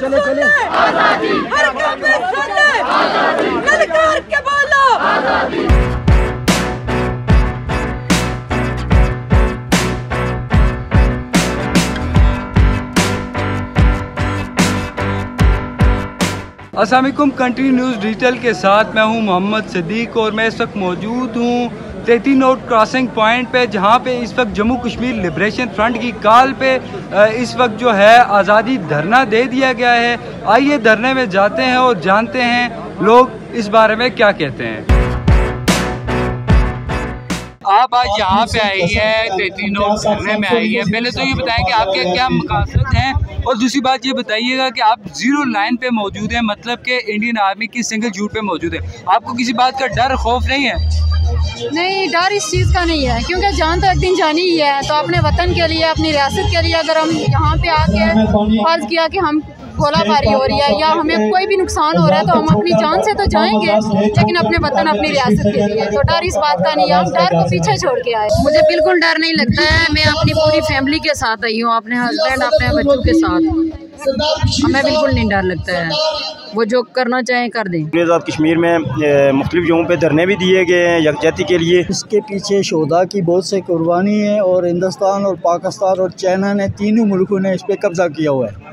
चले चले हर काफिर सुन ले, ललकार के बोलो अस्सलाम वालेकुम। कंट्री न्यूज़ डिजिटल के साथ मैं हूं मोहम्मद सिद्दीक और मैं इस वक्त मौजूद हूं 33 नोट क्रॉसिंग पॉइंट पे, जहां पे इस वक्त जम्मू कश्मीर लिबरेशन फ्रंट की कॉल पे इस वक्त जो है आज़ादी धरना दे दिया गया है। आइए धरने में जाते हैं और जानते हैं लोग इस बारे में क्या कहते हैं। आप आज यहाँ पे आई है, 33 नोट धरने में आई है। पहले तो ये बताएं कि आपके क्या मकसद हैं, और दूसरी बात ये बताइएगा कि आप जीरो लाइन पे मौजूद हैं, मतलब कि इंडियन आर्मी की सिंगल ड्यूट पे मौजूद है। आपको किसी बात का डर खौफ नहीं है? नहीं, डर इस चीज़ का नहीं है, क्योंकि जान तो एक दिन जानी ही है। तो अपने वतन के लिए, अपनी रियासत के लिए अगर हम यहाँ पे आके फर्ज किया कि हम गोलाबारी हो रही है या हमें कोई भी नुकसान हो रहा है, तो हम अपनी जान से तो जाएंगे, लेकिन अपने वतन अपनी रियासत के लिए। तो डर इस बात का नहीं है, हम डर को पीछे छोड़ के आए। मुझे बिल्कुल डर नहीं लगता है। मैं अपनी पूरी फैमिली के साथ आई हूँ, अपने हस्बैंड अपने बच्चों के साथ। हमें बिल्कुल नहीं डर लगता है, वो जो करना चाहें कर दें। आज़ाद कश्मीर में मुख्तलिफ जगहों पे धरने भी दिए गए हैं यकजहती के लिए। इसके पीछे शोधा की बहुत से कुर्बानी है, और हिंदुस्तान और पाकिस्तान और चाइना ने, तीनों मुल्कों ने इस पर कब्जा किया हुआ है।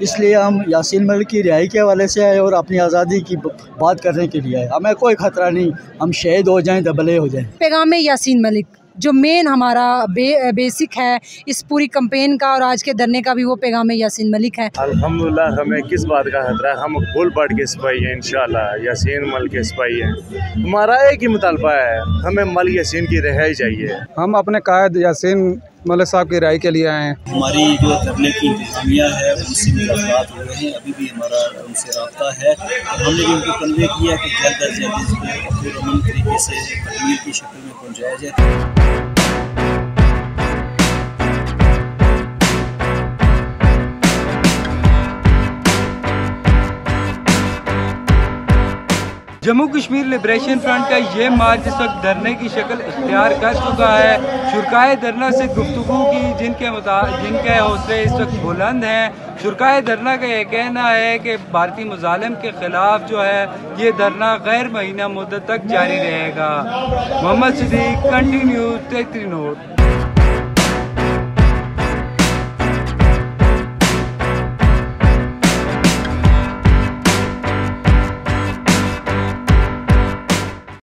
इसलिए हम यासीन मलिक की रिहाई के हवाले से आए और अपनी आज़ादी की बात करने के लिए आए। हमें कोई ख़तरा नहीं, हम शहीद हो जाएं तो भले हो जाएं। पैगाम यासीन मलिक जो मेन हमारा बेसिक है इस पूरी कैंपेन का और आज के धरने का भी, वो पैगाम यासीन मलिक है। अल्हम्दुलिल्लाह, हमें किस बात का खतरा है, हम फुल बढ़ के सिपाही हैं इंशाल्लाह, यासीन मलिक के सिपाही हैं। हमारा एक ही मुतालबा है, हमें मलिक यासीन की रिहाई चाहिए। हम अपने कायद यासीन मलिक साहब की रिहाई के लिए आए हैं। हमारी जो धरने की इंतजामिया है उनसे मुलाकात हुए हैं, अभी भी हमारा उनसे रब्ता है, और हमने भी उनको कन्वे किया कि जल्द अज जल्द इसको पुरअमन तरीके से तकमील की शक्ल में पहुँचाया जाए। जम्मू कश्मीर लिबरेशन फ्रंट का ये मार्च इस वक्त धरने की शक्ल इख्तियार कर चुका है। शुरकाए धरना से गुफ्तगू की जिनके हौसले इस वक्त बुलंद हैं। शुरकाए धरना का ये कहना है कि भारतीय मुजालिम के खिलाफ जो है ये धरना गैर महीना मुद्दत तक जारी रहेगा। Mohammad Siddiq, country news, 33 note.